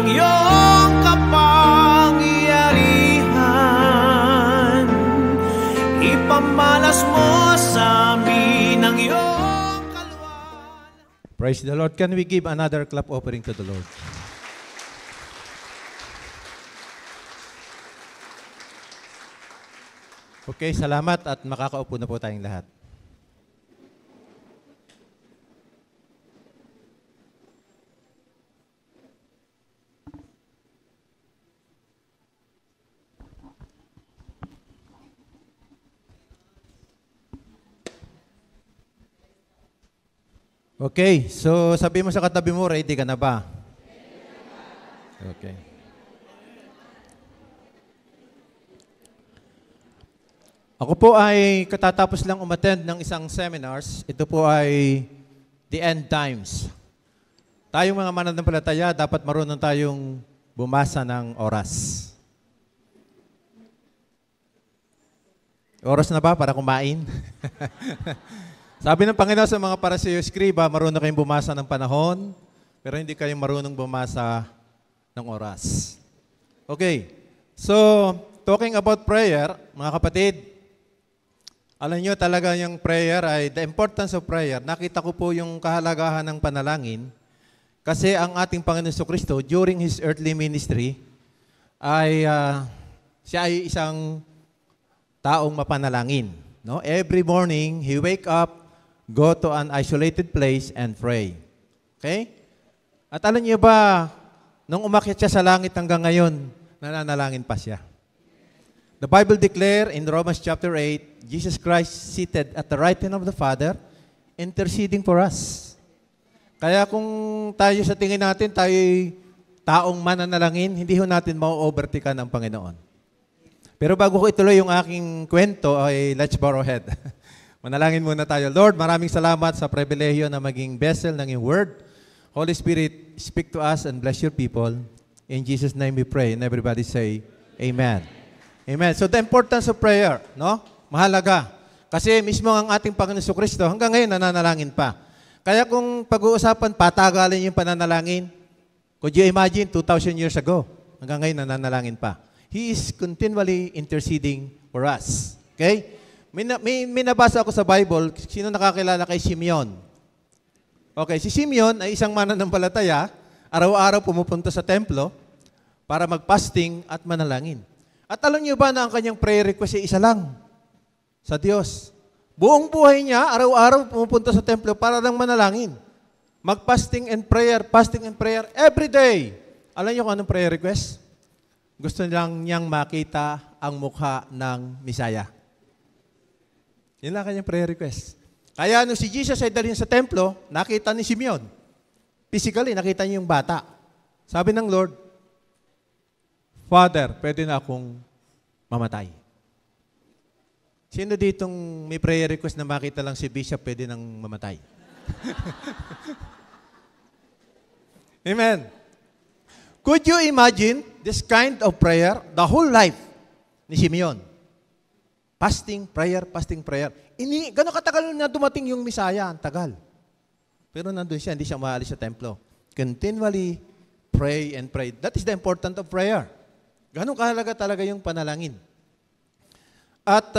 ang iyong kapangyarihan. Ipamalas mo sa amin ang iyong kaluwan. Praise the Lord. Can we give another clap offering to the Lord? Okay, salamat at makakaupo na po tayong lahat. Okay, so sabi mo sa katabi mo, ready ka na ba? Okay. Ako po ay katatapos lang umattend ng isang seminars. Ito po ay The End Times. Tayong mga mananampalataya, dapat marunong tayong bumasa ng oras. Oras na ba para kumain? Sabi ng Panginoon sa mga Pariseo, Skriba, marunong kayong bumasa ng panahon, pero hindi kayong marunong bumasa ng oras. Okay, so talking about prayer, mga kapatid, alam nyo talaga yung prayer ay, the importance of prayer, nakita ko po yung kahalagahan ng panalangin kasi ang ating Panginoon Jesucristo during His earthly ministry ay siya ay isang taong mapanalangin. No? Every morning, He wake up, go to an isolated place and pray. Okay? At alam niyo ba, nung umakyat siya sa langit hanggang ngayon, nananalangin pa siya. The Bible declare in Romans chapter 8, Jesus Christ seated at the right hand of the Father, interceding for us. Kaya kung tayo sa tingin natin, tayo taong mananalangin, hindi ho natin ma-overtaken ang Panginoon. Pero bago ko ituloy yung aking kwento, ay let's bow our head. Manalangin muna tayo. Lord, maraming salamat sa pribilehyo na maging vessel ng iyong word. Holy Spirit, speak to us and bless your people. In Jesus' name we pray. And everybody say, Amen. Amen. So the importance of prayer, no? Mahalaga. Kasi mismo ang ating Panginoon Jesucristo hanggang ngayon nananalangin pa. Kaya kung pag-uusapan, patagalin yung pananalangin, could you imagine 2,000 years ago, hanggang ngayon nananalangin pa. He is continually interceding for us. Okay? May nabasa ako sa Bible, sino nakakilala kay Simeon? Okay, si Simeon ay isang mananampalataya, araw-araw pumupunta sa templo para mag-fasting at manalangin. At alam niyo ba na ang kanyang prayer request ay isa lang sa Diyos? Buong buhay niya, araw-araw pumupunta sa templo para lang manalangin. Mag-fasting and prayer every day. Alam niyo kung anong prayer request? Gusto lang niyang makita ang mukha ng Misaya. Yun lang kanyang prayer request. Kaya nung si Jesus ay dalhin sa templo, nakita ni Simeon. Physically, nakita niya yung bata. Sabi ng Lord, Father, pwede na akong mamatay. Sino ditong may prayer request na makita lang si Bishop, pwede nang mamatay? Amen. Could you imagine this kind of prayer, the whole life ni Simeon? Fasting, prayer. Gano'ng katagal na dumating yung Misaya? Ang tagal. Pero nandun siya, hindi siya maalis sa templo. Continually pray and pray. That is the importance of prayer. Gano'ng kahalaga talaga yung panalangin. At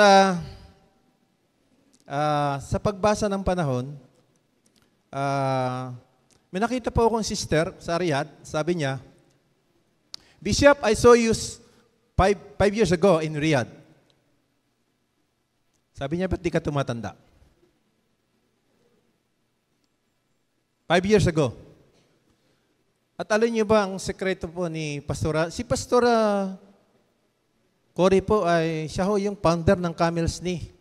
sa pagbasa ng panahon, may nakita po akong sister sa Riyadh, sabi niya, Bishop, I saw you 5 years ago in Riyadh. Sabi niya, ba't di ka tumatanda? 5 years ago. At alam niyo ba ang sekreto po ni Pastora? Si Pastora Cory po ay siya ho yung founder ng Camel's Knee.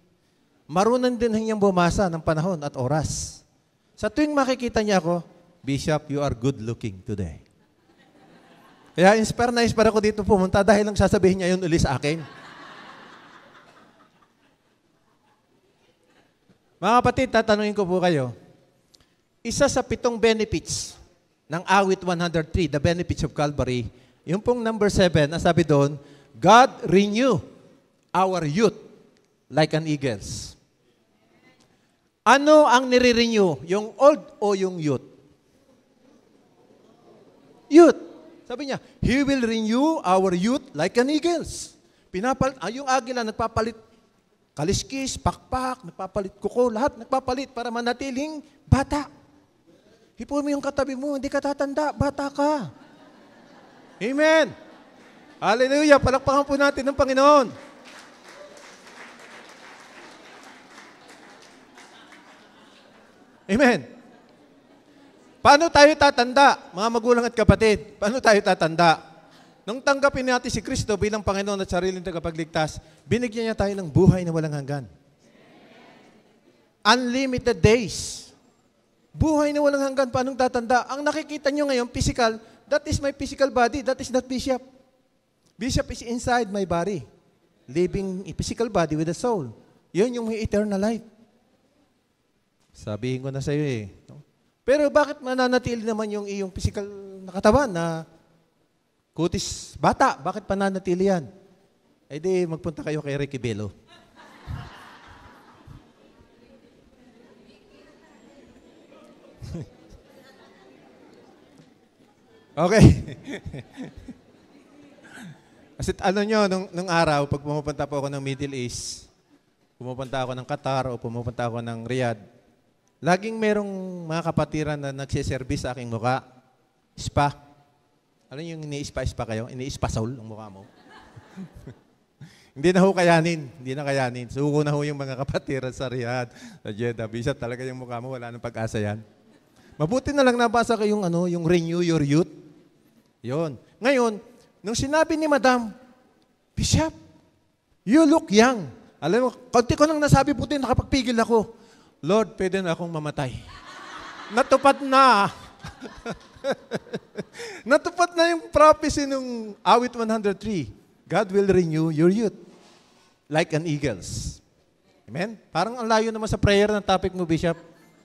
Marunong din niyang bumasa ng panahon at oras. Sa tuwing makikita niya ako, Bishop, you are good looking today. Kaya inspire ako dito pumunta dahil lang sasabihin niya yun uli sa akin. Mga kapatid, tatanungin ko po kayo, isa sa 7 benefits ng awit 103, the benefits of Calvary, yung pong number 7, nasabi doon, God renew our youth like an eagles. Ano ang nire-renew? Yung old o yung youth? Youth. Sabi niya, He will renew our youth like an eagles. Yung agila nagpapalit kaliskis, pakpak, nagpapalit kuko, lahat nagpapalit para manatiling bata. Hipon mo yung katabi mo, hindi ka tatanda, bata ka. Amen. Hallelujah. Palakpakan po natin ng Panginoon. Amen. Paano tayo tatanda, mga magulang at kapatid? Paano tayo tatanda? Nung tanggapin natin si Kristo bilang Panginoon at sariling tagapagligtas, binigyan niya tayo ng buhay na walang hanggan. Unlimited days. Buhay na walang hanggan, paano tatanda? Ang nakikita nyo ngayon, physical, that is my physical body, that is not Bishop. Bishop is inside my body, living a physical body with a soul. Yun yung eternal life. Sabihin ko na sa iyo eh. Pero bakit mananatili naman yung iyong physical na katawan na kutis bata? Bakit pananatili yan? Eh di, magpunta kayo kay Ricky Bello. Okay. Kasi ano nyo, nung araw, pag pumupunta po ako ng Middle East, pumupunta ako ng Qatar o pumupunta ako ng Riyadh, laging merong mga kapatiran na nagsiservice sa aking muka. Spa. Alam yung ini-spa kayo? Ini-spa-soul ang mukha mo. Hindi na ho kayanin. Hindi na kayanin. Suko na ho yung mga kapatiran sa Riyadh, sa Jeddah. Bishop, talaga yung mukha mo, wala nang pag-asa yan. Mabuti na lang nabasa ko yung, yung renew your youth. Yon. Ngayon, nung sinabi ni Madam, Bishop, you look young. Alam mo, konti ko nang nasabi puti, nakapagpigil ako. Lord, pwede na akong mamatay. Natupad na. Natupad na yung prophecy ng awit 103. God will renew your youth like an eagles. Amen? Parang ang layo naman sa prayer ng topic mo, Bishop.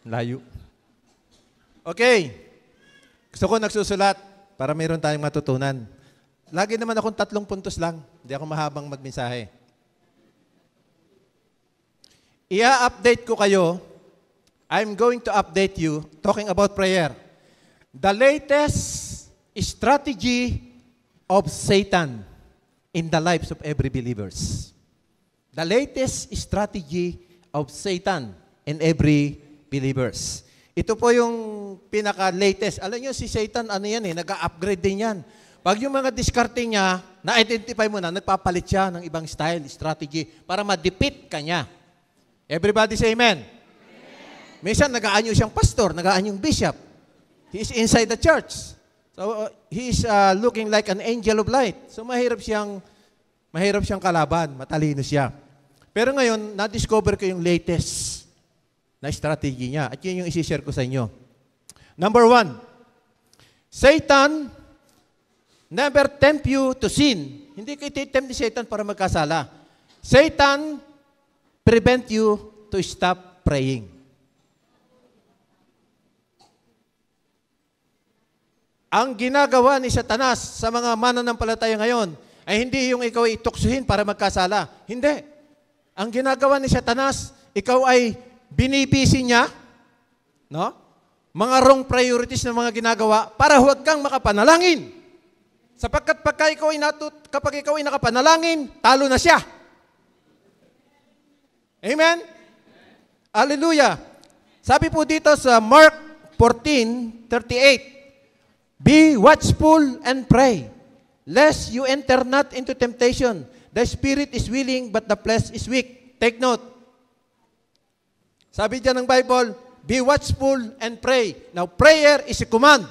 Layo. Okay. Gusto ko nagsusulat para mayroon tayong matutunan. Lagi naman akong 3 puntos lang. Hindi ako mahabang magmensahe. I-update ko kayo. I'm going to update you talking about prayer. The latest strategy of Satan in the lives of every believers. The latest strategy of Satan in every believers. Ito po yung pinaka-latest. Alam nyo, si Satan, ano yan nag-upgrade din yan. Pag yung mga discarding niya, na-identify mo na, nagpapalit siya ng ibang style, strategy, para ma-defeat ka niya. Everybody say amen. Minsan, nag-aanyo siyang pastor, nag-aanyong bishop. He is inside the church. So, he is looking like an angel of light. So, mahirap siyang kalaban, matalino siya. Pero ngayon, na-discover ko yung latest na strategy niya. At yun yung isi-share ko sa inyo. Number 1, Satan never tempt you to sin. Hindi kayo tempt ni Satan para magkasala. Satan prevent you to stop praying. Ang ginagawa ni Satanas sa mga mananampalataya ngayon ay hindi yung ikaw ay ituksuhin para magkasala. Hindi. Ang ginagawa ni Satanas, ikaw ay binibisi niya, no? Mga wrong priorities na mga ginagawa para huwag kang makapanalangin. Sapagkat kapag ikaw ay nakapanalangin, talo na siya. Amen? Hallelujah. Sabi po dito sa Mark 14:38, be watchful and pray, lest you enter not into temptation. The spirit is willing, but the flesh is weak. Take note. Sabi dyan ng Bible, be watchful and pray. Now, prayer is a command.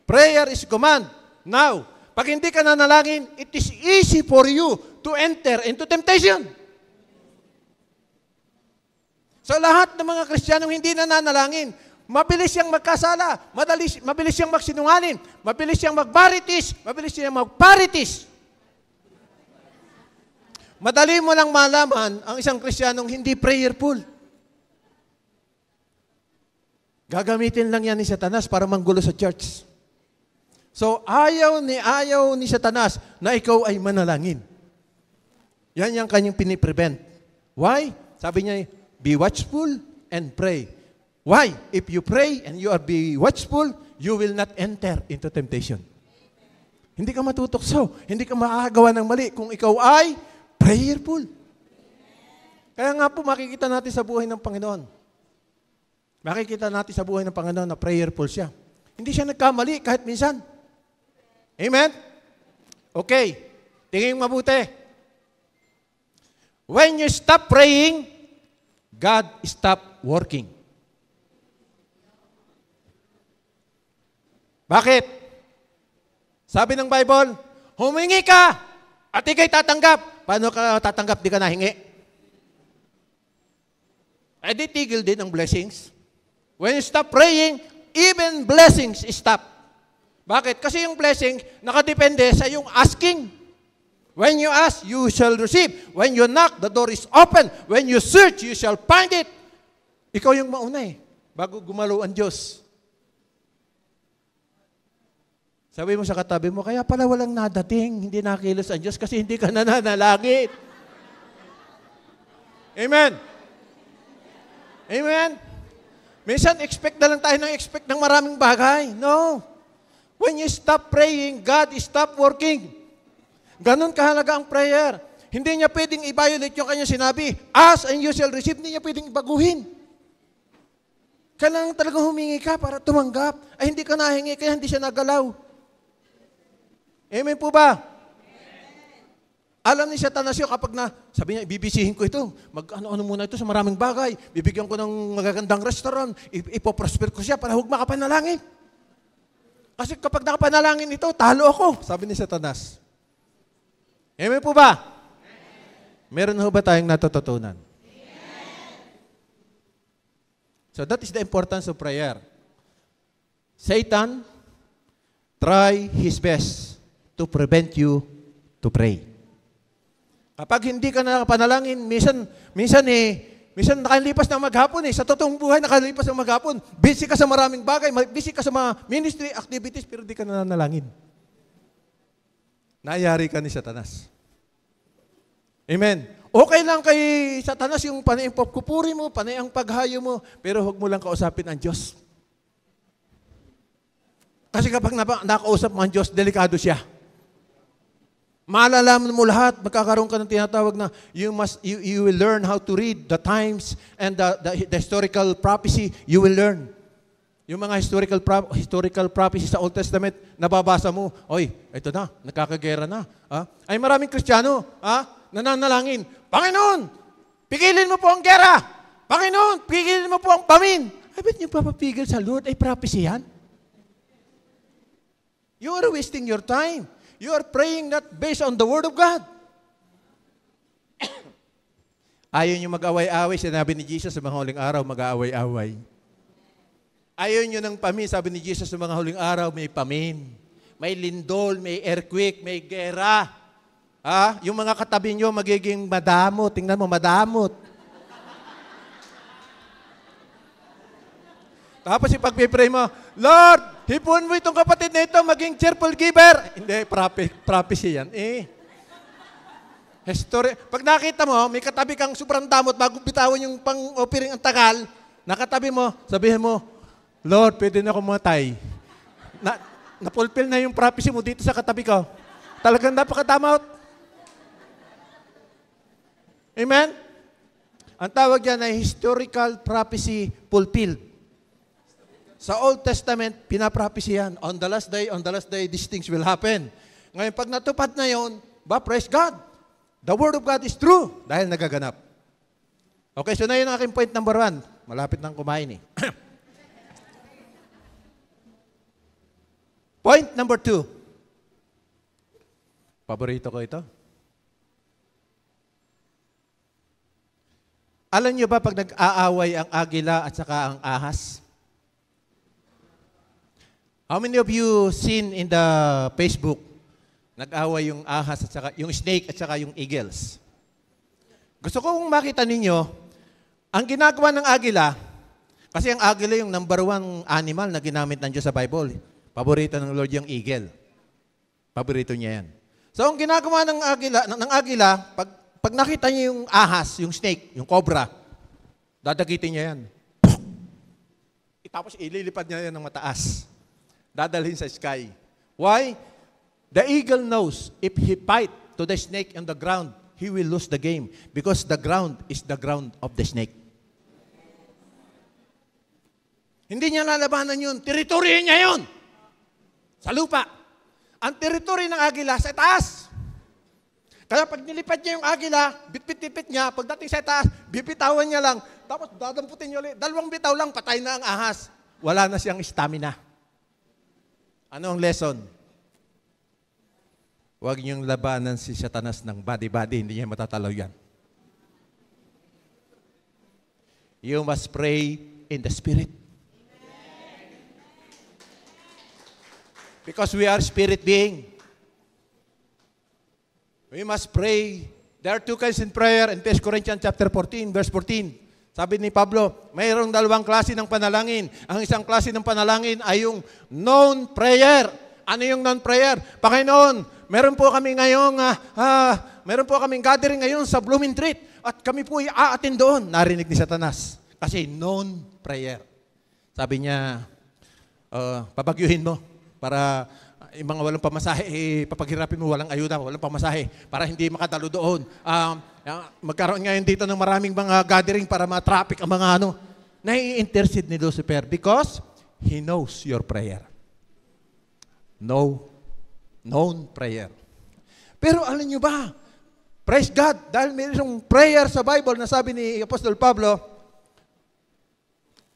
Prayer is a command. Now, pag hindi ka nanalangin, it is easy for you to enter into temptation. So, lahat ng mga Kristiyanong hindi nananalangin, mabilis siyang magkasala, mabilis siyang magsinungaling, mabilis siyang magbaritis, mabilis siyang magparitis. Madali mo lang malaman ang isang Kristiyanong hindi prayerful. Gagamitin lang yan ni Satanas para manggulo sa church. So, ayaw ni Satanas na ikaw ay manalangin. Yan yung kanyang piniprevent. Why? Sabi niya, be watchful and pray. Why? If you pray and you are be watchful, you will not enter into temptation. Hindi ka matutukso. Hindi ka makakagawa ng mali kung ikaw ay prayerful. Kaya nga po makikita natin sa buhay ng Panginoon. Makikita natin sa buhay ng Panginoon na prayerful siya. Hindi siya nagkamali kahit minsan. Amen? Okay. Tingin mabuti. When you stop praying, God stop working. Bakit? Sabi ng Bible, humingi ka at ikay tatanggap. Paano ka tatanggap? Di ka nahingi. Eh di tigil din ang blessings. When you stop praying, even blessings stop. Bakit? Kasi yung blessing nakadepende sa yung asking. When you ask, you shall receive. When you knock, the door is open. When you search, you shall find it. Ikaw yung mauna bago gumalaw ang Diyos. Sabi mo sa katabi mo, kaya pala walang nadating, hindi nakilos ang Diyos kasi hindi ka nananalangin. Amen. Amen. Minsan, expect na lang tayo ng maraming bagay. No. When you stop praying, God stop working. Ganon kahalaga ang prayer. Hindi niya pwedeng i-violate yung kanyang sinabi. Ask and you shall receive. Hindi niya pwedeng baguhin. Kailangan talagang humingi ka para tumanggap. Ay hindi ka nahingi, kaya hindi siya nagalaw. Amen po ba? Alam ni Satanas yun kapag sabi niya, ibibisihin ko ito. Mag-ano-ano muna ito sa maraming bagay. Bibigyan ko ng magagandang restaurant. Ipoprosper ko siya para huwag makapanalangin. Kasi kapag nakapanalangin ito, talo ako. Sabi ni Satanas. Amen po ba? Meron ho ba tayong natututunan? So that is the importance of prayer. Satan try his best to prevent you to pray. Kapag hindi ka nakapanalangin, minsan nakalipas ng maghapon sa totoong buhay nakalipas ng maghapon. Busy ka sa maraming bagay, busy ka sa mga ministry activities pero hindi ka nananalangin. Nayari ka ni Satanas. Amen. Okay lang kay Satanas yung panay ang pagkupuri mo, panay ang paghayo mo, pero huwag mo lang kausapin ang Diyos. Kasi kapag nakausap mo ang Diyos, delikado siya. Malalaman mo lahat, magkakaroon ka ng tinatawag na you will learn how to read the times and the historical prophecy, you will learn. Yung mga historical prophecy sa Old Testament, nababasa mo, oy, ito na, nakakagera na. Ay maraming Kristiyano, nananalangin, Panginoon, pigilin mo po ang gera. Panginoon, pigilin mo po ang pamin. Ay, ba't niyo papapigil sa Lord? Ay, prophecy yan. You are wasting your time. You are praying not based on the Word of God. Ayaw niyo mag-away-away, sinabi ni Jesus sa mga huling araw, mag-away-away. Ayaw nyo ng pamin, sabi ni Jesus sa mga huling araw, may pamin, may lindol, may earthquake, may gera. Yung mga katabi nyo magiging madamot. Tingnan mo, madamot. Tapos ipag-pray mo, Lord, hipon mo itong kapatid na ito, maging cheerful giver. Hindi, prophecy yan. History. Pag nakita mo, may katabi kang sobrang damot, bago bitawan yung pang-offering ang tagal, nakatabi mo, sabihin mo, Lord, pwede na akong matay. Na-fulfill na yung prophecy mo dito sa katabi ko. Talagang napakadamot. Amen? Ang tawag dyan ay historical prophecy fulfilled. Sa Old Testament, pinaprophecy yan. On the last day, these things will happen. Ngayon, pag natupad na yon, praise God. The Word of God is true dahil nagaganap. Okay, so na yun ang aking point number 1. Malapit nang kumain Point number 2. Paborito ko ito. Alam niyo ba pag nag-aaway ang agila at saka ang ahas? How many of you seen in the Facebook, nag-aaway yung ahas at saka yung snake at saka yung eagles? Gusto kong makita ninyo, ang ginagawa ng agila, kasi ang agila yung number 1 animal na ginamit ng Diyos sa Bible. Paborito ng Lord yung eagle. Paborito niya yan. So, ang ginagawa ng agila, pag nakita niya yung ahas, yung snake, yung cobra, dadagitin niya yan. Tapos ililipad niya yan ng mataas. Dadalhin sa sky. Why? The eagle knows if he bite to the snake on the ground, he will lose the game because the ground is the ground of the snake. Hindi niya lalabanan yun. Teritoryo niya yun. Sa lupa. Ang teritoryo ng agila sa taas. Kaya pag nilipad niya yung agila, bit-bit-bit niya, pagdating sa taas, bibitawan niya lang, tapos dadamputin niya ulit. 2 bitaw lang, patay na ang ahas. Wala na siyang stamina. Ano ang lesson? Huwag niyong labanan si Satanas ng body-body, hindi niya matatalo yan. You must pray in the Spirit. Because we are spirit being. We must pray. There are 2 kinds in prayer in 1 Corinthians chapter 14, verse 14. Sabi ni Pablo, mayroong 2 klase ng panalangin. Ang isang klase ng panalangin ay yung known prayer. Ano yung known prayer? Panginoon, meron po kami gathering ngayon sa Blooming Treat at kami po i-a-attend doon. Narinig ni Satanas. Kasi known prayer. Sabi niya, pabagyuhin mo para yung mga walang pamasahe, papaghirapin mo, walang ayuda, walang pamasahe, para hindi makadalo doon. Magkaroon ngayon dito ng maraming mga gathering para ma-traffic ang mga ano. Nai-intercede ni Lucifer because he knows your prayer. Known prayer. Pero alam nyo ba, praise God, dahil mayroong prayer sa Bible na sabi ni Apostol Pablo,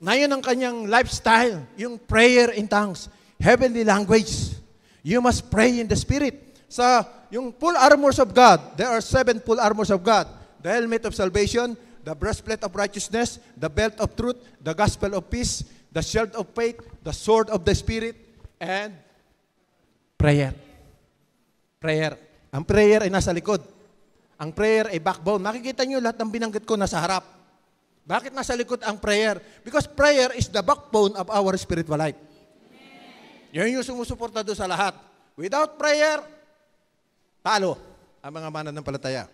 na yun ang kanyang lifestyle, yung prayer in tongues, heavenly language. You must pray in the Spirit. Sa yung full armors of God, there are 7 full armors of God. The helmet of salvation, the breastplate of righteousness, the belt of truth, the gospel of peace, the shield of faith, the sword of the Spirit, and prayer. Prayer. Ang prayer ay nasa likod. Ang prayer ay backbone. Makikita nyo lahat ng binanggit ko nasa harap. Bakit nasa likod ang prayer? Because prayer is the backbone of our spiritual life. Yan yung sumusuporta doon sa lahat. Without prayer, talo ang mga mananampalataya.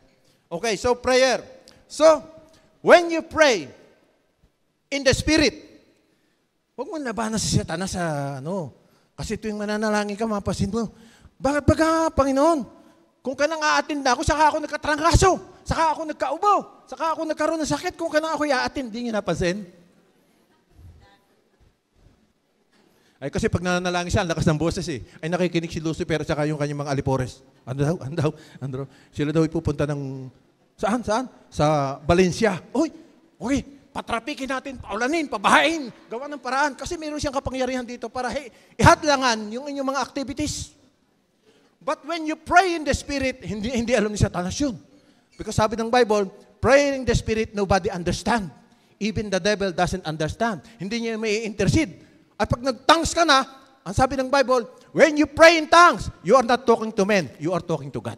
Okay, so prayer. So, when you pray in the Spirit, huwag mo labanan si Satanas sa kasi tuwing mananalangin ka, mapasin mo, bakit ba Panginoon? Kung ka nang a-attend na ako, saka ako nagkatrangkaso, saka ako nagkaubo, saka ako nagkaroon ng sakit, kung ka nang ako i-attend, hindi niyo napansin? Ay kasi pag nananalangin siya, ang lakas ng boses eh. Ay nakikinig si Lucifer at saka yung kanyang mga alipores. Ano daw? Sila daw ipupunta ng... Saan? Sa Valencia. Uy, okay, patrapikin natin, paulanin, pabahain, gawa ng paraan. Kasi meron siyang kapangyarihan dito para ihadlangan yung inyong mga activities. But when you pray in the Spirit, hindi alam ni Satanas yun. Because sabi ng Bible, praying in the Spirit, nobody understand. Even the devil doesn't understand. Hindi niya may intercede. At pag nag-tongues ka na, ang sabi ng Bible, when you pray in tongues, you are not talking to men, you are talking to God.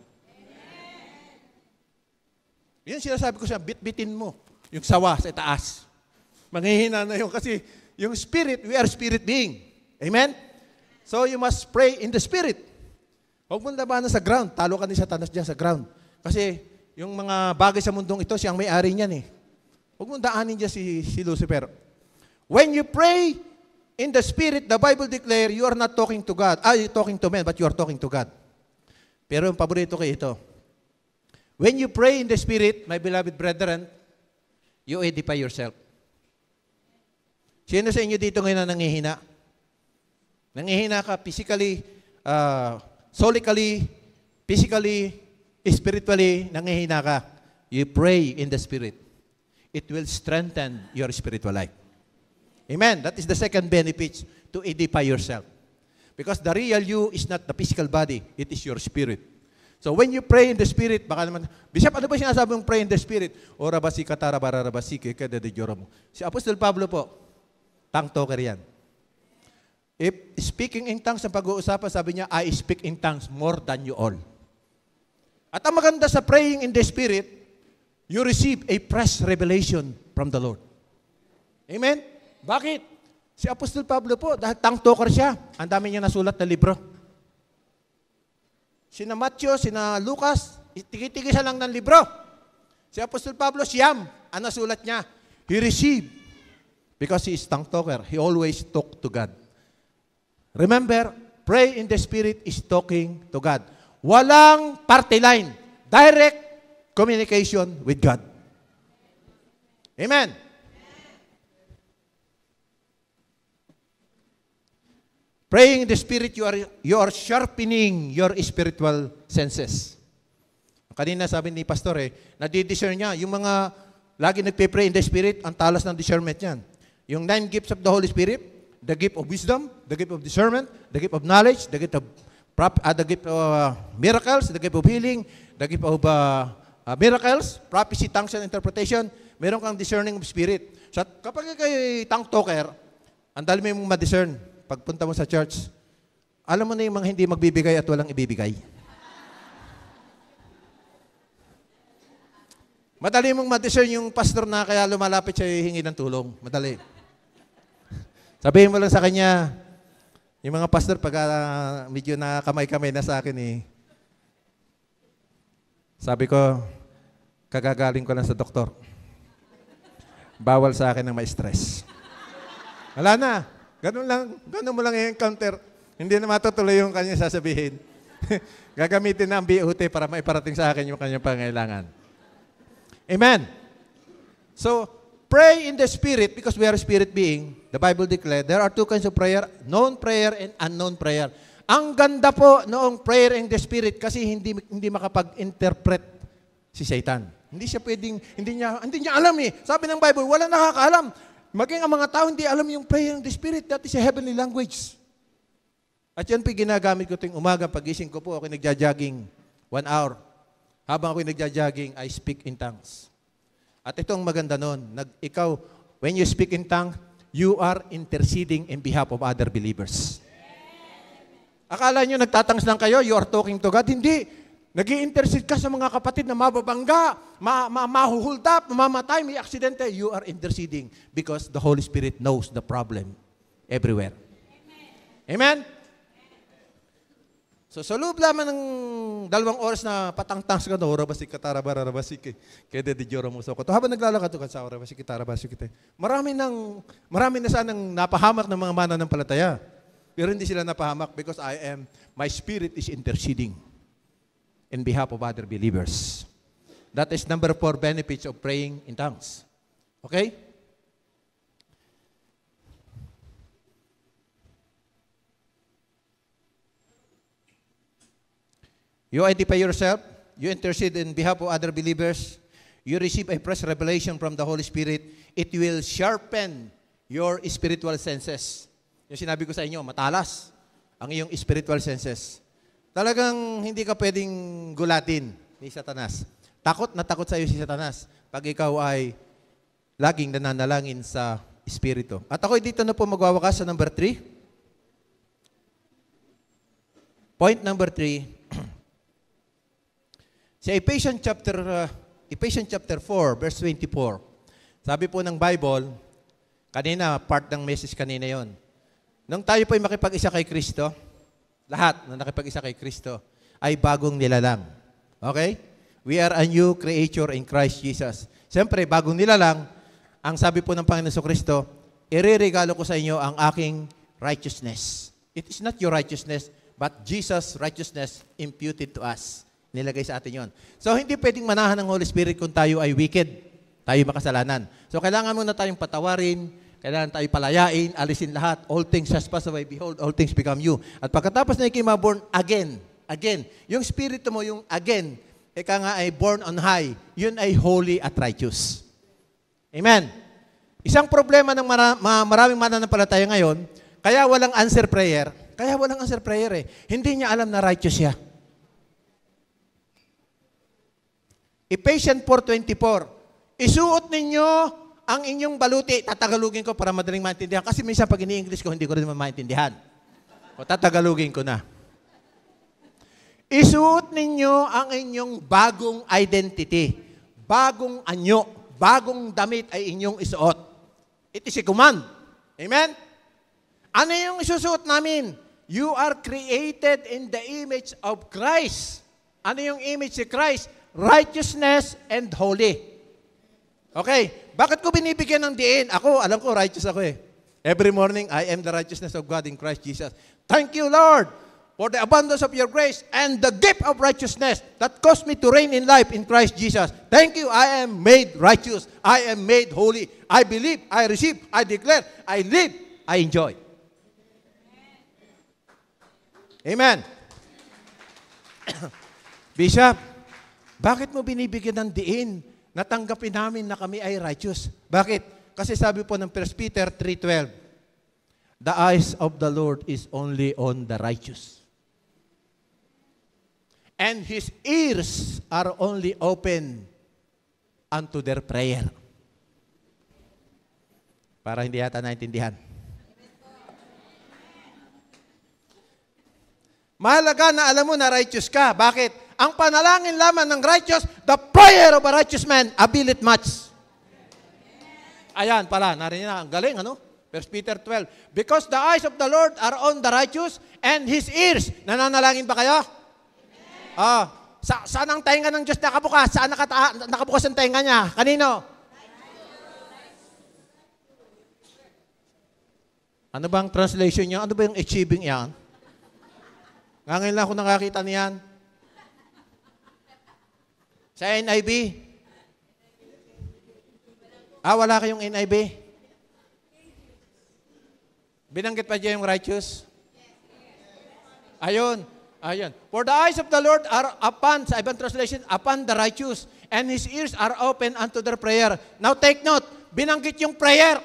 Yan sinasabi ko siya, bit-bitin mo yung sawa sa itaas. Manghihina na yun kasi yung spirit, we are spirit being. Amen? So you must pray in the Spirit. Huwag mong labanan sa ground. Talo ka ni Satanas dyan sa ground. Kasi yung mga bagay sa mundong ito, siyang may-ari niyan eh. Huwag mong daanin dyan si Lucifer. When you pray in the Spirit, the Bible declare, you are not talking to God. You're talking to men, but you are talking to God. Pero yung paborito ko ito. When you pray in the Spirit, my beloved brethren, you edify yourself. Sino sa inyo dito ngayon na nangihina? Nangihina ka physically, solically, physically, spiritually, nangihina ka. You pray in the Spirit. It will strengthen your spiritual life. Amen. That is the second benefit, to edify yourself. Because the real you is not the physical body, it is your spirit. So when you pray in the Spirit, baka naman, Bishop, ano ba sinasabi mong pray in the Spirit? Ora basi katara barara basi kaya de joro mo. Si Apostol Pablo po, tongue talker yan. If speaking in tongues ang pag-uusapan, sabi niya, I speak in tongues more than you all. At ang maganda sa praying in the Spirit, you receive a fresh revelation from the Lord. Amen? Bakit? Si Apostol Pablo po, dahil tongue talker siya, ang dami niya nasulat na libro. Sina Matthew, sina Lucas, tigil-tigil lang ng libro. Si Apostol Pablo, siyam, ang nasulat niya. He received, because he is tongue talker, he always talk to God. Remember, pray in the Spirit is talking to God. Walang party line. Direct communication with God. Amen. Praying in the Spirit, you are sharpening your spiritual senses. Kanina sabi ni Pastor nadidiscern niya, yung mga lagi nagpe-pray in the Spirit, ang talas ng discernment niyan. Yung 9 gifts of the Holy Spirit, the gift of wisdom, the gift of discernment, the gift of knowledge, the gift of miracles, the gift of healing, the gift of miracles, prophecy, tongues, and interpretation, meron kang discerning of spirit. So, kapag kayo tongue talker, ang dali mong ma-discern. Pagpunta mo sa church, alam mo na yung mga hindi magbibigay at walang ibibigay. Madali mong ma-discern yung pastor na kaya lumalapit siya hingi ng tulong. Madali. Sabihin mo lang sa kanya, yung mga pastor, pag medyo nakamay-kamay na sa akin sabi ko, kagagaling ko lang sa doktor. Bawal sa akin ng ma-stress. Wala na. Ganun mo lang i-encounter. Hindi na matutuloy yung kanya sasabihin. Gagamitin na ang BOT para maiparating sa akin yung kanyang pangailangan. Amen. So, pray in the Spirit because we are a spirit being. The Bible declared there are 2 kinds of prayer, known prayer and unknown prayer. Ang ganda po noong prayer in the Spirit kasi hindi makapag-interpret si Satan. Hindi siya pwedeng, hindi niya alam Sabi ng Bible, wala nakakaalam. Maging ang mga tao hindi alam yung prayer in the Spirit. That is a heavenly language. At yan po ginagamit ko tuwing umaga. Pagising ko po, ako nagja-jogging 1 hour. Habang ako nagja-jogging, I speak in tongues. At ito ang maganda nun. Ikaw, when you speak in tongues, you are interceding in behalf of other believers. Akala nyo nagtatangs lang kayo, you are talking to God. Hindi. Nag-i-intercede ka sa mga kapatid na mababangga, mahuhold up, mamamatay, may aksidente. You are interceding because the Holy Spirit knows the problem everywhere. Amen? So, sa loob lamang ng 2 oras na patang-tangs ka na, orabasik, katarabasik, kaya di Diyoro mo so ko. Habang naglalakad ka sa orabasik, katarabasik, marami na sanang napahamak ng mga mananampalataya. Pero hindi sila napahamak because my spirit is interceding in behalf of other believers. That is number 4 benefits of praying in tongues. Okay? You identify yourself. You intercede in behalf of other believers. You receive a fresh revelation from the Holy Spirit. It will sharpen your spiritual senses. Yung sinabi ko sa inyo, matalas ang iyong spiritual senses. Talagang hindi ka pwedeng gulatin ni Satanas. Takot na takot sa iyo si Satanas pag ikaw ay laging nananalangin sa Espiritu. At ako dito na po magwawakas sa number 3. Point number 3. Sa Ephesians chapter 4, verse 24. Sabi po ng Bible, kanina, part ng message kanina yon. Nung tayo po ay makipag-isa kay Kristo, lahat na nakipag-isa kay Kristo ay bagong nilalang. Okay? We are a new creature in Christ Jesus. Siyempre, bagong nilalang, ang sabi po ng Panginoon Kristo, ireregalo ko sa inyo ang aking righteousness. It is not your righteousness, but Jesus' righteousness imputed to us. Nilagay sa atin yon. So, hindi pwedeng manahan ng Holy Spirit kung tayo ay wicked, tayo makasalanan. So, kailangan muna tayong patawarin, kailangan tayo palayain, alisin lahat. All things has passed away. Behold, all things become new. At pagkatapos na ikaw born again. Yung spirito mo, yung again, ika nga ay born on high. Yun ay holy at righteous. Amen. Isang problema ng maraming mananampalataya ngayon, kaya walang answer prayer. Hindi niya alam na righteous siya. Ephesians 4:24. Isuot ninyo ang inyong baluti. Tatagalugin ko para madaling maintindihan. Kasi minsan pag ini-English ko, hindi ko rin maintindihan. O tatagalugin ko na. Isuot ninyo ang inyong bagong identity. Bagong anyo. Bagong damit ay inyong isuot. It is a command. Amen? Ano yung isusuot namin? You are created in the image of Christ. Ano yung image si Christ? Righteousness and holy. Okay. Bakit ko binibigyan ng diin? Ako, alam ko, righteous ako Every morning, I am the righteousness of God in Christ Jesus. Thank you, Lord, for the abundance of your grace and the gift of righteousness that caused me to reign in life in Christ Jesus. Thank you, I am made righteous. I am made holy. I believe, I receive, I declare, I live, I enjoy. Amen. Bishop, bakit mo binibigyan ng diin na tanggapin namin na kami ay righteous? Bakit? Kasi sabi po ng 1 Peter 3:12, the eyes of the Lord is only on the righteous. And His ears are only open unto their prayer. Para hindi yata naintindihan. Mahalaga na alam mo na righteous ka. Bakit? Ang panalangin lamang ng righteous, the prayer of a righteous man availeth much. Ayan pala, narinig na. Ang galing, ano? 1 Peter 12. Because the eyes of the Lord are on the righteous and His ears. Nananalangin ba kayo? Saan ang tainga ng Diyos nakabukas? Saan nakabukas ang tainga niya? Kanino? Ano bang translation niya? Ano ba yung achieving yan? Ngayon lang ako nakakita niyan. Sa NIV? Wala kayong NIV? Binanggit pa dyan yung righteous? Ayun. For the eyes of the Lord are upon, sa ibang translation, upon the righteous, and His ears are open unto their prayer. Now take note, binanggit yung prayer.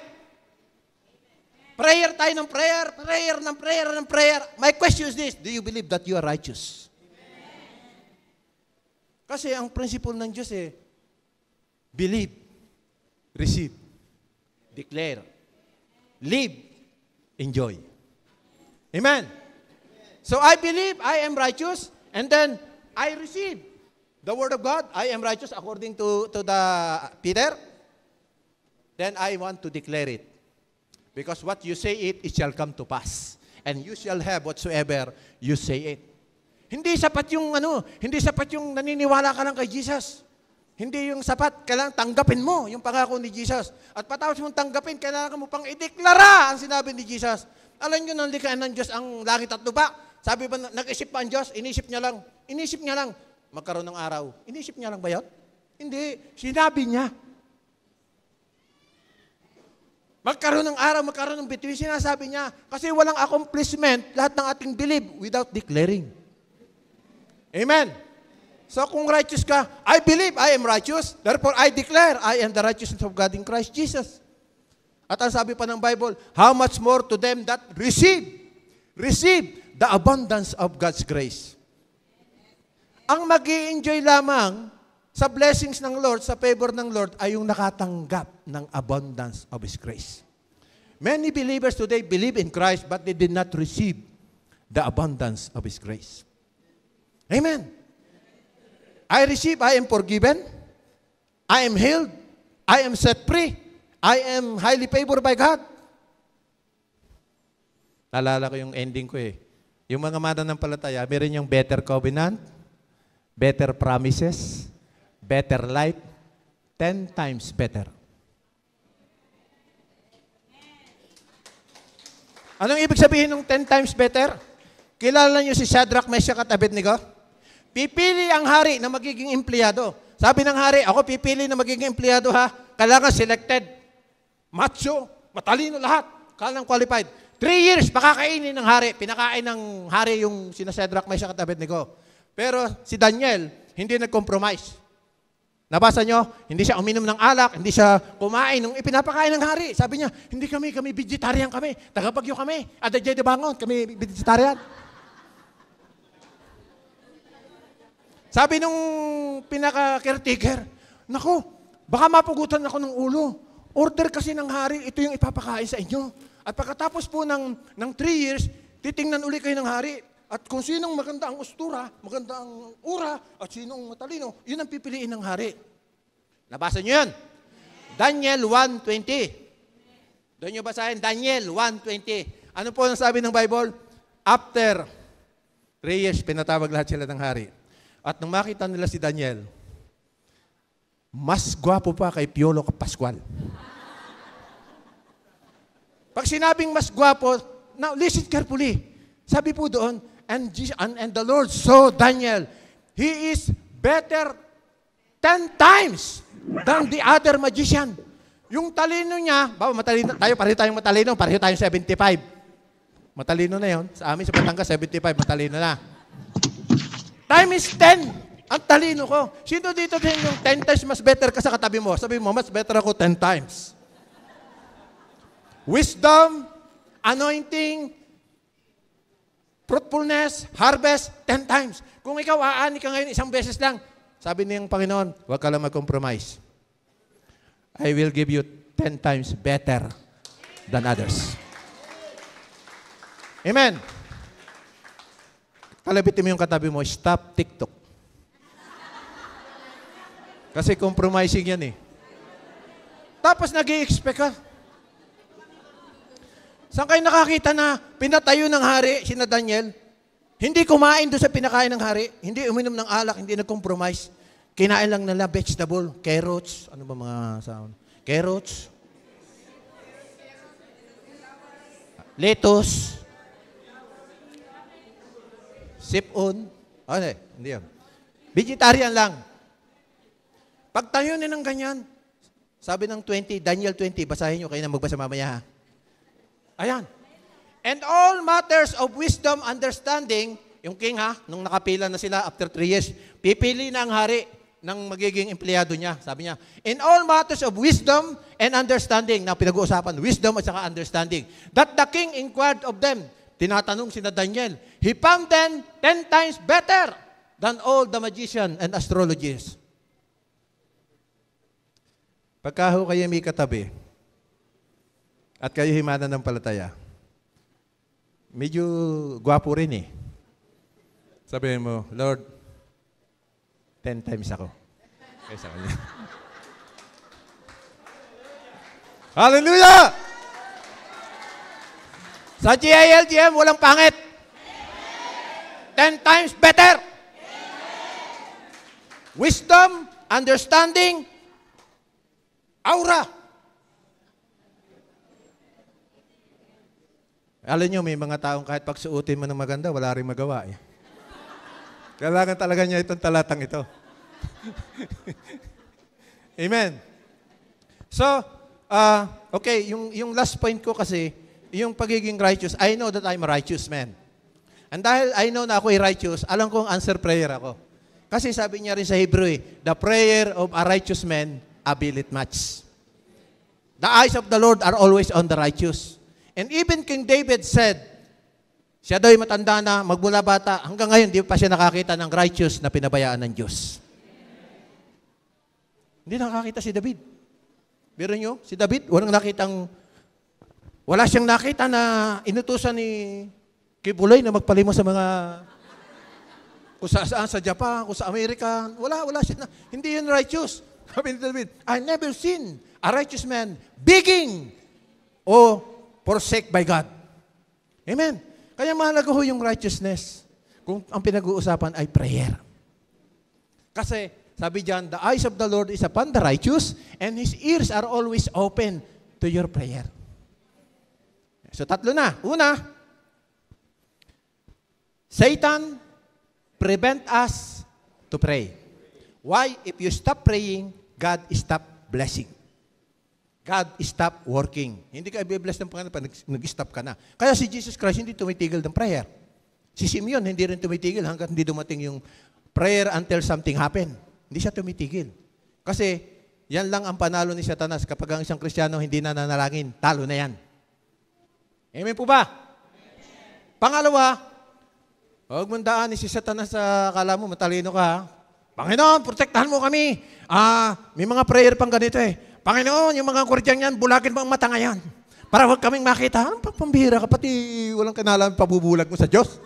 Prayer tayo ng prayer, prayer ng prayer ng prayer. My question is this, do you believe that you are righteous? Kasi ang principle ng Diyos believe, receive, declare, live, enjoy. Amen? So I believe I am righteous, and then I receive the word of God. I am righteous according to the Peter. Then I want to declare it. Because what you say it shall come to pass. And you shall have whatsoever you say it. Hindi sapat yung naniniwala ka lang kay Jesus. Hindi yung sapat, kailangan tanggapin mo yung pangako ni Jesus. At patapos mong tanggapin, kailangan mo pang ideklara ang sinabi ni Jesus. Alam nyo, ng likhaan ng Diyos ang langit at lupa. Sabi ba, nag-isip pa ang Diyos? Inisip niya lang, magkaroon ng araw. Inisip niya lang ba yun? Hindi, sinabi niya. Magkaroon ng araw, magkaroon ng bituin, sinasabi niya. Kasi walang accomplishment lahat ng ating believe without declaring. Amen. So kung righteous ka, I believe I am righteous. Therefore, I declare I am the righteousness of God in Christ Jesus. At ang sabi pa ng Bible, how much more to them that receive the abundance of God's grace. Ang mag-i-enjoy lamang sa blessings ng Lord, sa favor ng Lord, ay yung nakatanggap ng abundance of His grace. Many believers today believe in Christ, but they did not receive the abundance of His grace. Amen. I receive, I am forgiven, I am healed, I am set free, I am highly favored by God. Naalala ko yung ending ko Yung mga mananampalataya, meron yung better covenant, better promises, better life, 10 times better. Anong ibig sabihin ng 10 times better? Kilala niyo si Shadrach, Meshach at Abednego? Pipili ang hari na magiging empleyado. Sabi ng hari, ako pipili na magiging empleyado ha. Kailangan selected. Macho, matalino lahat. Kailangan qualified. 3 years, pakakainin ng hari. Pinakain ng hari yung sina Shadrach, Meshach at Abednego. Pero si Daniel, hindi nag-compromise. Nabasa nyo? Hindi siya uminom ng alak, hindi siya kumain nung ipinapakain ng hari. Sabi niya, hindi kami vegetarian kami. Taga-Bagyo kami. Adajay de Bangon, kami vegetarian. Sabi nung pinaka-caretaker, naku, baka mapugutan ako ng ulo. Order kasi ng hari, ito yung ipapakain sa inyo. At pagkatapos po ng 3 years, titingnan uli kayo ng hari. At kung sinong maganda ang ustura, maganda ang ura, at sinong matalino, yun ang pipiliin ng hari. Nabasa nyo yun? Daniel 1:20. Doon nyo basahin, Daniel 1:20. Ano po ang sabi ng Bible? After 3 years, pinatawag lahat sila ng hari. At nung makita nila si Daniel, mas gwapo pa kay Piolo Pascual. Pag Pag sinabing mas gwapo, now listen carefully. Sabi po doon, and the Lord saw Daniel, he is better 10 times than the other magician. Yung talino niya, matalino tayo, pareho tayong matalino, pareho tayong 75. Matalino na yon. Sa amin sa Batangas, 75, matalino na. Time is 10. Ang talino ko. Sino dito din yung 10 times mas better ka sa katabi mo? Sabi mo, mas better ako 10 times. Wisdom, anointing, fruitfulness, harvest, 10 times. Kung ikaw aani ka ngayon isang beses lang, sabi niyang Panginoon, huwag ka lang mag-compromise. I will give you 10 times better than others. Amen. Kalabitin mo yung katabi mo, stop TikTok. Kasi compromising yan eh. Tapos nag-i-expect ka. Saan kayo nakakita na pinatayo ng hari, sina Daniel? Hindi kumain doon sa pinakain ng hari. Hindi uminom ng alak, hindi nag-compromise. Kinain lang nila vegetable, carrots. Ano ba mga sound? Carrots. Lettuce. Sipon. Ano eh? Hindi yan. Vegetarian lang. Pagtayo nila ng ganyan, sabi ng 20, Daniel 20, basahin nyo, kayo na magbasa mamaya ha. Ayan. And all matters of wisdom, understanding, yung king ha, nung nakapila na sila after 3 years, pipili na ang hari ng magiging empleyado niya. Sabi niya, in all matters of wisdom and understanding, na pinag-uusapan, wisdom at saka understanding, that the king inquired of them. Tinatanong sina Daniel, he found them 10 times better than all the magicians and astrologists. Pagka ho kayo may katabi at kayo himana ng palataya, medyo gwapo rin eh. Sabihin mo, Lord, 10 times ako. Kaysa kanya. Hallelujah! Sa GILGM, walang pangit. 10 times better. Wisdom, understanding, aura. Alam nyo, may mga taong kahit pagsuotin mo ng maganda, wala rin magawa eh. Kailangan talaga niya itong talatang ito. Amen. So, okay, yung last point ko kasi, yung pagiging righteous, I know that I'm a righteous man. And dahil I know na ako ay righteous, alam kong answer prayer ako. Kasi sabi niya rin sa Hebrew the prayer of a righteous man availeth much. The eyes of the Lord are always on the righteous. And even King David said, siya daw ay matanda na, magmula bata, hanggang ngayon, di pa siya nakakita ng righteous na pinabayaan ng Diyos. Hindi nakakita si David. Biro nyo, si David, wala siyang nakita na inutusan ni Kibuloy na magpalimos sa mga, kung saan sa Japan, kung sa Amerika, wala siya na, hindi yun righteous. Sabi ni David, I never seen a righteous man begging o forsake by God. Amen. Kaya mahalaga ho yung righteousness kung ang pinag-uusapan ay prayer. Kasi, sabi diyan, the eyes of the Lord is upon the righteous and His ears are always open to your prayer. So, 3 na. Una, Satan prevent us to pray. Why? If you stop praying, God stop blessing. God stop working. Hindi ka i-bless ng Panginoon pag nag-stop ka na. Kaya si Jesus Christ hindi tumitigil ng prayer. Si Simeon hindi rin tumitigil hanggang hindi dumating yung prayer until something happen. Hindi siya tumitigil. Kasi yan lang ang panalo ni Satanas. Kapag ang isang Kristiyano hindi na nanalangin, talo na yan. Amen po ba? Amen. Pangalawa, huwag mong daanin si Satanas sa akala mo, matalino ka ha. Panginoon, protektahan mo kami. May mga prayer pang ganito eh. Panginoon, yung mga kurdyang yan, bulagin mo ang mata ngayon. Para huwag kaming makita. Pambihira ka, pati walang kanalam pabubulag mo sa Diyos.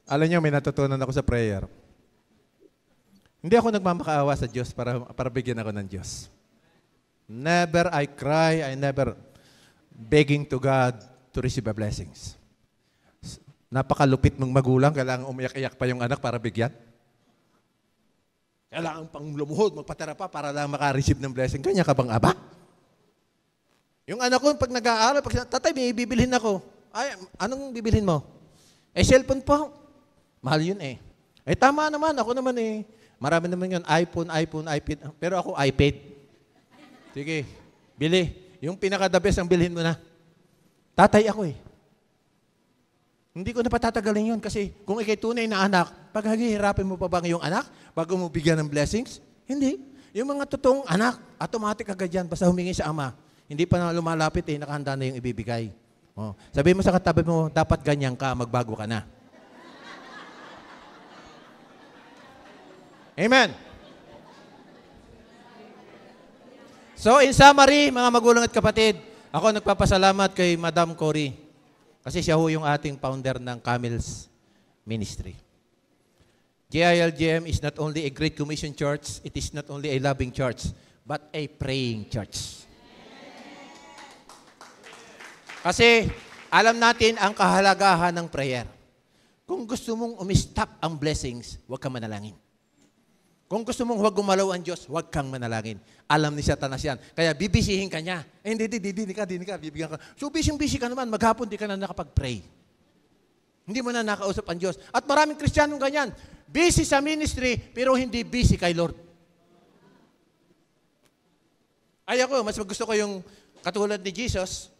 Alam niyo, may natutunan ako sa prayer. Hindi ako nagmamakaawa sa Diyos para bigyan ako ng Diyos. Never I cry, I never begging to God to receive the blessings. Napakalupit mong magulang, kailangan umiyak-iyak pa yung anak para bigyan. Kailangan pang lumuhod, magpatira pa para lang maka-receive ng blessing. Kanya ka bang aba? Yung anak ko, pag nag-aaral, tatay, may bibilhin ako. Ay, anong bibilhin mo? Cellphone po. Mahal yun eh. Tama naman, ako naman eh. Marami naman yun, iPhone, iPad. Pero ako, iPad. Sige, bili. Yung pinaka-the best ang bilhin mo na. Tatay ako eh. Hindi ko na patatagalin yun kasi kung ikay tunay na anak, paghihirapin mo pa ba ngayong anak bago mo bigyan ng blessings? Hindi. Yung mga totoong anak, automatic agad yan, basta humingi sa ama. Hindi pa na lumalapit eh, nakahanda na yung ibibigay. Oh. Sabihin mo sa katabi mo, dapat ganyan ka, magbago ka na. Amen. So in summary, mga magulang at kapatid, ako nagpapasalamat kay Madam Cory. Kasi siya ho yung ating founder ng Camels Ministry. JILGM is not only a Great Commission church, it is not only a loving church, but a praying church. Kasi alam natin ang kahalagahan ng prayer. Kung gusto mong umistop ang blessings, huwag kang manalangin. Kung gusto mong huwag gumalaw ang Diyos, huwag kang manalangin. Alam ni Satanas yan. Kaya bibisihin ka niya. Hindi ka, bibigyan ka. So busy ka naman, maghapon di ka na nakapag-pray. Hindi mo na nakausap ang Diyos. At maraming Kristiyanong ganyan. Busy sa ministry, pero hindi busy kay Lord. Ay ako, mas gusto ko yung katulad ni Jesus,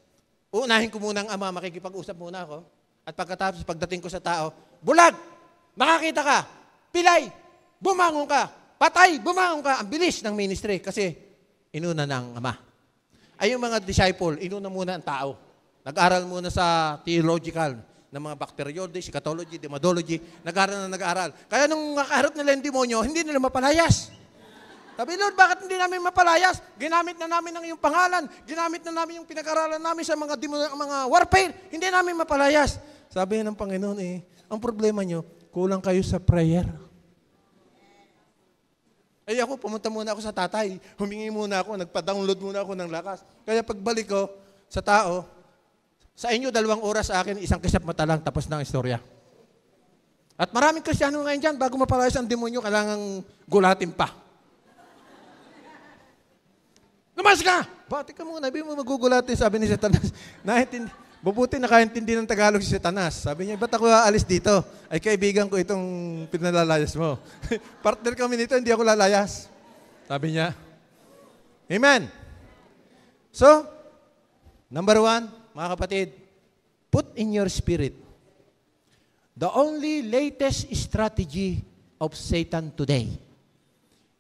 unahin ko muna ang Ama, makikipag-usap muna ako. At pagkatapos, pagdating ko sa tao, bulag! Makakita ka! Pilay! Bumangon ka! Patay! Bumangon ka! Ang bilis ng ministry kasi inuna ng Ama. Ay yung mga disciple, inuna muna ang tao. Nag-aral muna sa theological ng mga bacteriology, psychology, demonology. Nag-aral. Kaya nung nakaharap nila yung demonyo, hindi nila mapalayas. Sabi, Lord, bakit hindi namin mapalayas? Ginamit na namin ang iyong pangalan. Ginamit na namin yung pinag-aralan namin sa mga warfare. Hindi namin mapalayas. Sabi ng Panginoon, ang problema nyo, kulang kayo sa prayer. Ay ako, pumunta muna ako sa tatay. Humingi muna ako, nagpa-download muna ako ng lakas. Kaya pagbalik ko sa tao, sa inyo 2 oras, sa akin 1 kisap mata lang, tapos na ang istorya. At maraming Kristiyano ngayon dyan, bago mapalayas ang demonyo, kailangang gulatin pa. Lumas ka! Bati ka muna, sabi mo magugulatin, sabi ni Satanas. Bubuti nakaintindi ng Tagalog si Satanas. Sabi niya, ba't ako aalis dito? Ay kaibigan ko itong pinalalayas mo. Partner kami nito, hindi ako lalayas. Sabi niya. Amen. So, number 1, mga kapatid, put in your spirit, the only latest strategy of Satan today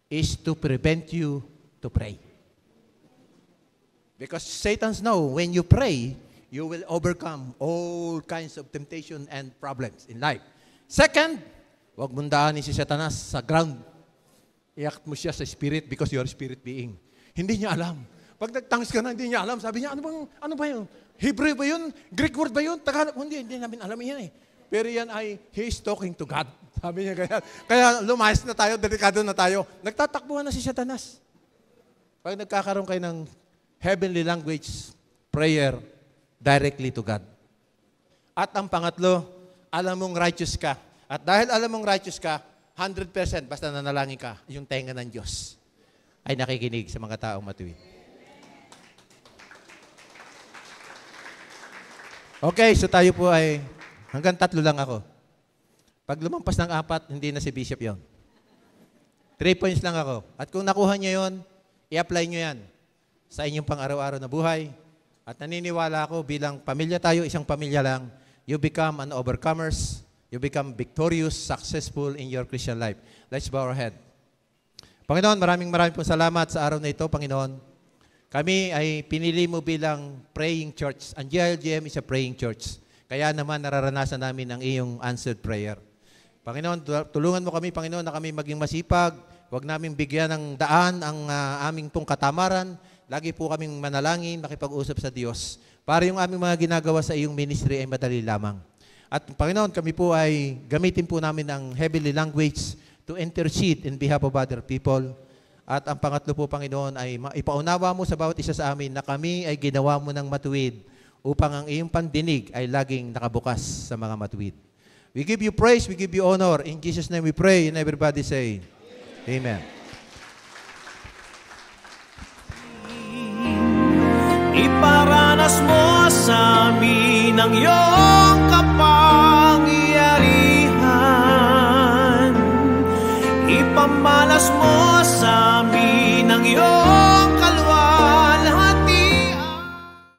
is to prevent you to pray. Because Satan's know when you pray, you will overcome all kinds of temptation and problems in life. Second, huwag mong daanin si Satanas sa ground. Iyak mo siya sa spirit because you are a spirit being. Hindi niya alam. Pag nagtangs ka na, hindi niya alam. Sabi niya, ano ba yun? Hebrew ba yun? Greek word ba yun? Tagalog? Hindi namin alam yan eh. Pero yan ay, he is talking to God. Sabi niya kaya. Kaya lumayas na tayo, delikado na tayo. Nagtatakbuhan na si Satanas. Pag nagkakaroon kayo ng heavenly language, prayer, directly to God. At ang pangatlo, alam mong righteous ka. At dahil alam mong righteous ka, 100% basta nanalangin ka, yung tenga ng Diyos ay nakikinig sa mga taong matuwid. Okay, so tayo po ay hanggang 3 lang ako. Pag lumampas ng 4, hindi na si Bishop yon. 3 points lang ako. At kung nakuha niyo yon, i-apply niyo yan sa inyong pang-araw-araw na buhay. At naniniwala ako bilang pamilya tayo, isang pamilya lang, you become an overcomers, you become victorious, successful in your Christian life. Let's bow our head. Panginoon, maraming pong salamat sa araw na ito, Panginoon. Kami ay pinili mo bilang praying church. Ang GILGM is a praying church. Kaya naman nararanasan namin ang iyong answered prayer. Panginoon, tulungan mo kami, Panginoon, na kami maging masipag. Huwag namin bigyan ng daan ang aming pong katamaran. Lagi po kaming manalangin, makipag-usap sa Diyos para yung aming mga ginagawa sa iyong ministry ay madali lamang. At Panginoon, kami po ay gamitin po namin ang heavenly language to intercede in behalf of other people. At ang pangatlo po, Panginoon, ay ipaunawa mo sa bawat isa sa amin na kami ay ginawa mo ng matuwid upang ang iyong pandinig ay laging nakabukas sa mga matuwid. We give you praise, we give you honor. In Jesus' name we pray, and everybody say, Amen. Iparanas mo sa amin ang iyong kapangyarihan. Ipamalas mo sa amin ang iyong